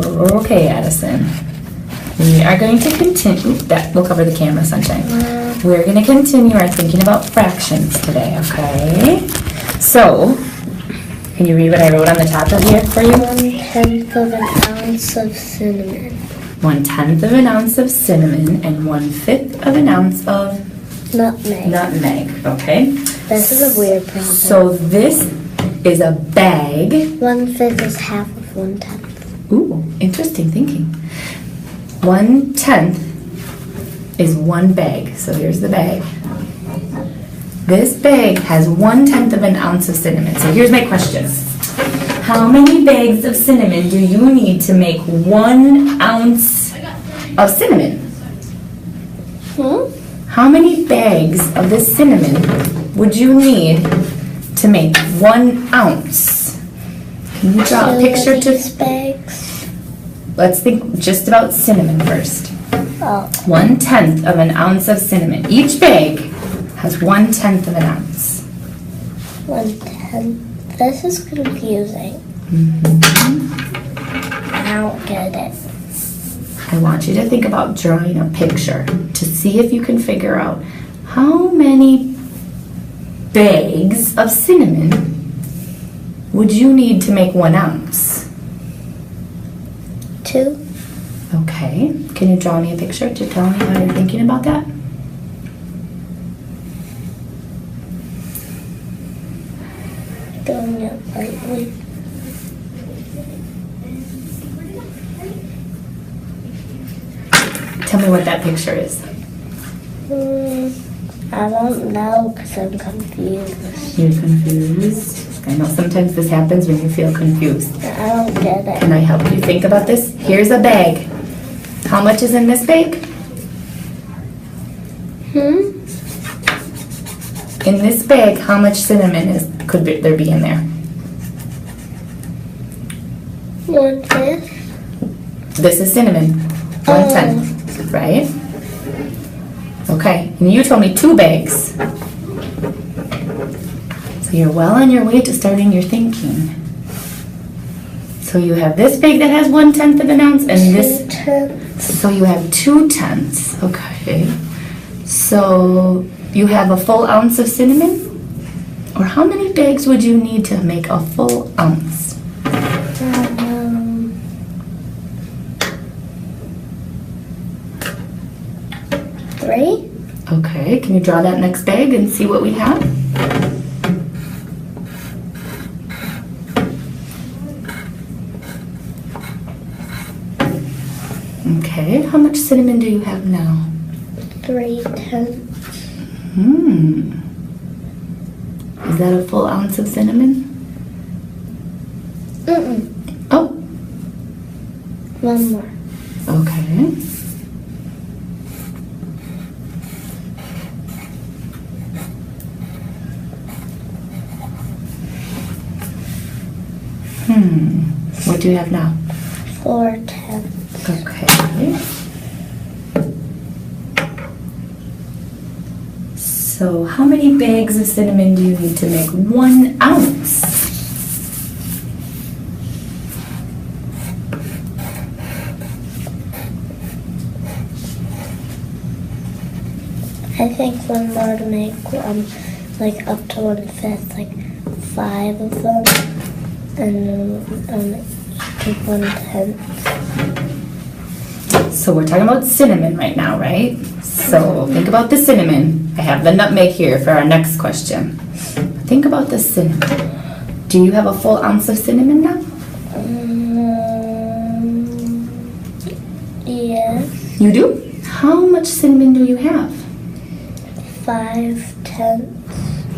Okay, Addison. We are going to continue. We'll cover the camera, Sunshine. We're going to continue our thinking about fractions today, okay? So, can you read what I wrote on the top of here for you? 1/10 of an ounce of cinnamon. 1/10 of an ounce of cinnamon and 1/5 of an ounce of Nutmeg. Okay? This is a weird problem. So this is a bag. 1/5 is half of 1/10. Ooh, interesting thinking. 1/10 is one bag. So here's the bag. This bag has 1/10 of an ounce of cinnamon. So here's my question. How many bags of cinnamon do you need to make 1 ounce of cinnamon? How many bags of this cinnamon would you need to make 1 ounce? Can you draw a picture to... bags? Let's think just about cinnamon first. Oh. 1/10 of an ounce of cinnamon. Each bag has 1/10 of an ounce. 1/10. This is confusing. I don't get it. I want you to think about drawing a picture to see if you can figure out how many bags of cinnamon would you need to make 1 ounce? 2. Okay. Can you draw me a picture to tell me how you're thinking about that? Doing it lightly. Tell me what that picture is. I don't know because I'm confused. You're confused? I know sometimes this happens when you feel confused. I don't get it. Can I help you think about this? Here's a bag. How much is in this bag? In this bag, how much cinnamon could there be in there? 1/5. This is cinnamon. 1/10, right? Okay, and you told me 2 bags. So you're well on your way to starting your thinking. So you have this bag that has 1/10 of an ounce and this. 2/10. So you have 2/10. Okay. So you have a full ounce of cinnamon? Or how many bags would you need to make a full ounce? 3. Okay, can you draw that next bag and see what we have? Okay, how much cinnamon do you have now? 3/10. Is that a full ounce of cinnamon? Oh, 1 more. okay. What do you have now? 4/10. Okay. So how many bags of cinnamon do you need to make 1 ounce? I think 1 more to make like up to 1/5, like 5 of them, and then each 1/10. So we're talking about cinnamon right now, right? So think about the cinnamon. I have the nutmeg here for our next question. Think about the cinnamon. Do you have a full ounce of cinnamon now? Yes. You do? How much cinnamon do you have? 5/10.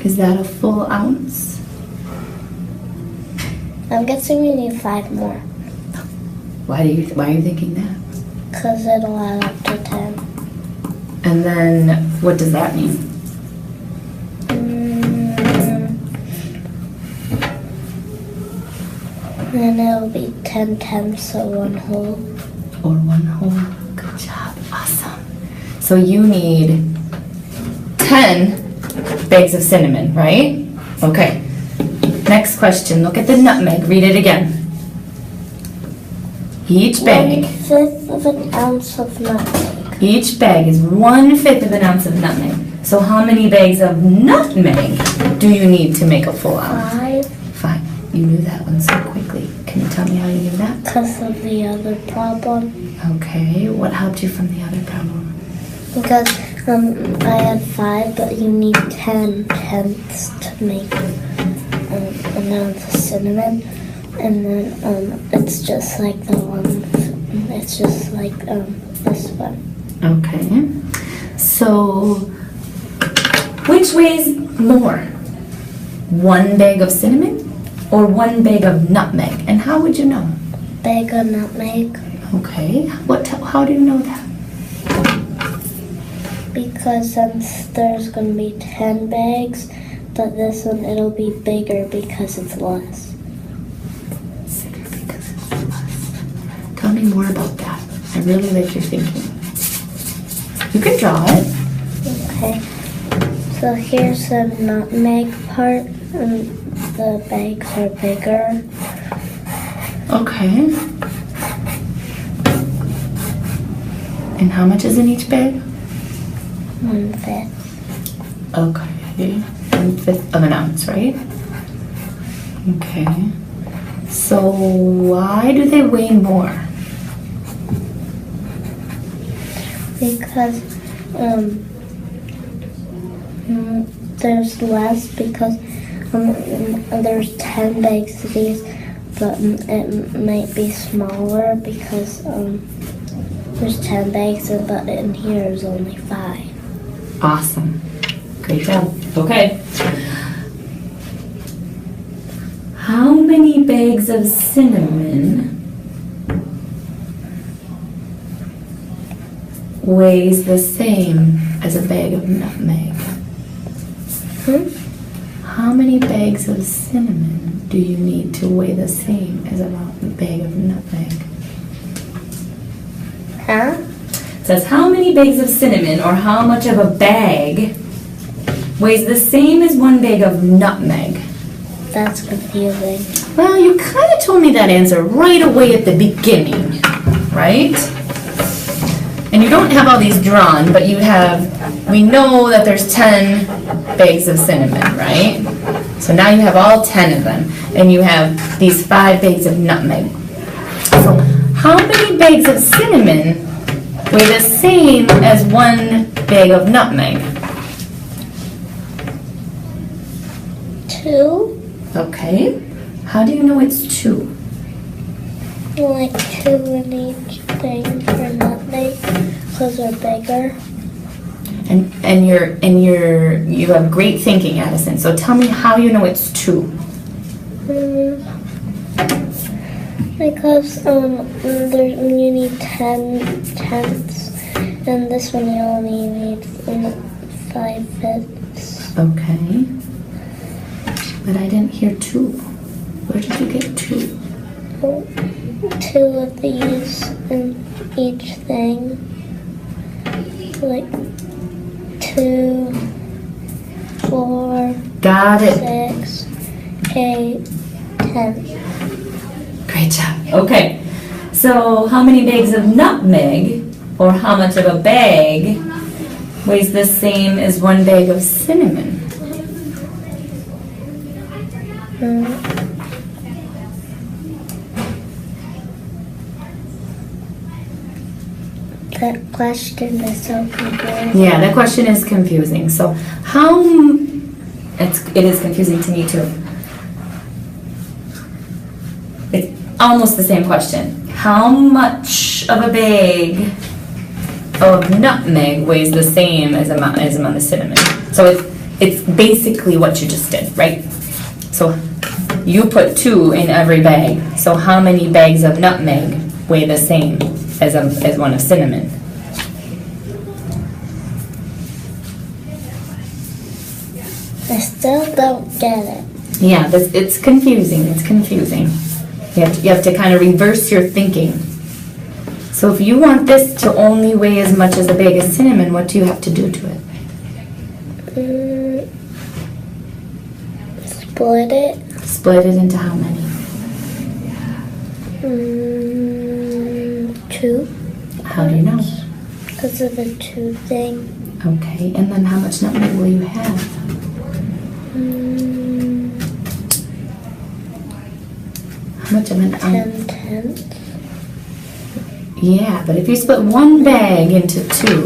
Is that a full ounce? I'm guessing we need 5 more. Why are you thinking that? Because it'll add up to 10. And then what does that mean? Then it'll be 10 tenths, so 1 whole. Or 1 whole. Good job. Awesome. So you need 10 bags of cinnamon, right? Okay. Next question. Look at the nutmeg. Read it again. Each bag. 1/5 of an ounce of nutmeg. Each bag is 1/5 of an ounce of nutmeg. So how many bags of nutmeg do you need to make a full ounce? 5, 5. You knew that one so quickly. Can you tell me how you knew that? because of the other problem. Okay, what helped you from the other problem? Because I had 5, but you need 10 tenths to make an ounce of cinnamon. And then it's just like the one, it's just like this one. Okay. So, which weighs more? 1 bag of cinnamon or 1 bag of nutmeg? And how would you know? Bag of nutmeg. Okay. How do you know that? Because since there's going to be 10 bags, but this one it'll be bigger because it's less. Tell me more about that. I really like your thinking. You can draw it. Okay. So here's the nutmeg part, and the bags are bigger. Okay. And how much is in each bag? 1/5. Okay. 1/5 of an ounce, right? Okay. So why do they weigh more? Because there's less because there's 10 bags of these, but it might be smaller because there's 10 bags, but in here is only 5. Awesome. Great job. Okay. How many bags of cinnamon weighs the same as a bag of nutmeg? How many bags of cinnamon do you need to weigh the same as a bag of nutmeg? Huh? It says how many bags of cinnamon or how much of a bag weighs the same as 1 bag of nutmeg? That's confusing. Well, you kind of told me that answer right away at the beginning, right? And you don't have all these drawn, but we know that there's 10 bags of cinnamon, right? So now you have all 10 of them, and you have these 5 bags of nutmeg. So how many bags of cinnamon weigh the same as 1 bag of nutmeg? 2? Okay. How do you know it's 2? Like 2 in each thing for nutmeg because they're bigger. And you have great thinking, Addison. So tell me how you know it's 2. Because you need 10 tenths, and this one you only need 5/5. Okay. But I didn't hear 2. Where did you get 2? 2 of these in each thing. Like 2, 4, Got it. 6, 8, 10. Great job. Okay. So how many bags of nutmeg or how much of a bag weighs the same as 1 bag of cinnamon? That question is so confusing. Yeah, that question is confusing. So it is confusing to me too. It's almost the same question. How much of a bag of nutmeg weighs the same as amount of cinnamon? So it's basically what you just did, right? So you put 2 in every bag. So how many bags of nutmeg weigh the same as 1 of cinnamon? I still don't get it. Yeah, it's confusing. It's confusing. You have to kind of reverse your thinking. So if you want this to only weigh as much as a bag of cinnamon, what do you have to do to it? Split it. Split it into how many? 2. How do you know? Because of the 2 thing. Okay, and then how much nutmeg will you have? How much of an ounce? 10 tenths. Yeah, but if you split one bag into 2,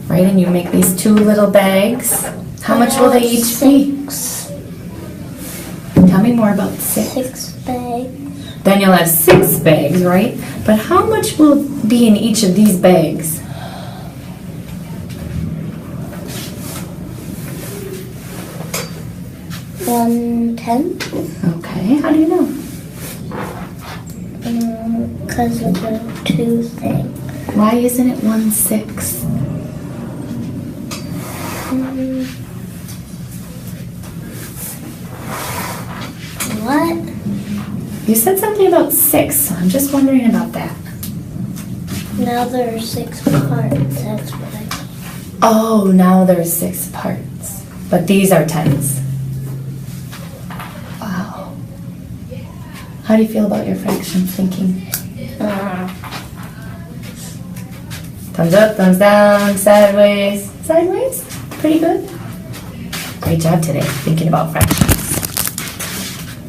right, and you make these 2 little bags, how much will they each be? 6. Tell me more about 6. 6 bags. Then you'll have 6 bags, right? But how much will be in each of these bags? 1/10. Okay, how do you know? Because of the 2 thing. Why isn't it 1/6? What? You said something about 6, so I'm just wondering about that. Now there are 6 parts. That's what I. Oh, now there's 6 parts. But these are tenths. Wow. How do you feel about your fraction thinking? Thumbs up, thumbs down, sideways. Sideways? Pretty good. Great job today thinking about fractions.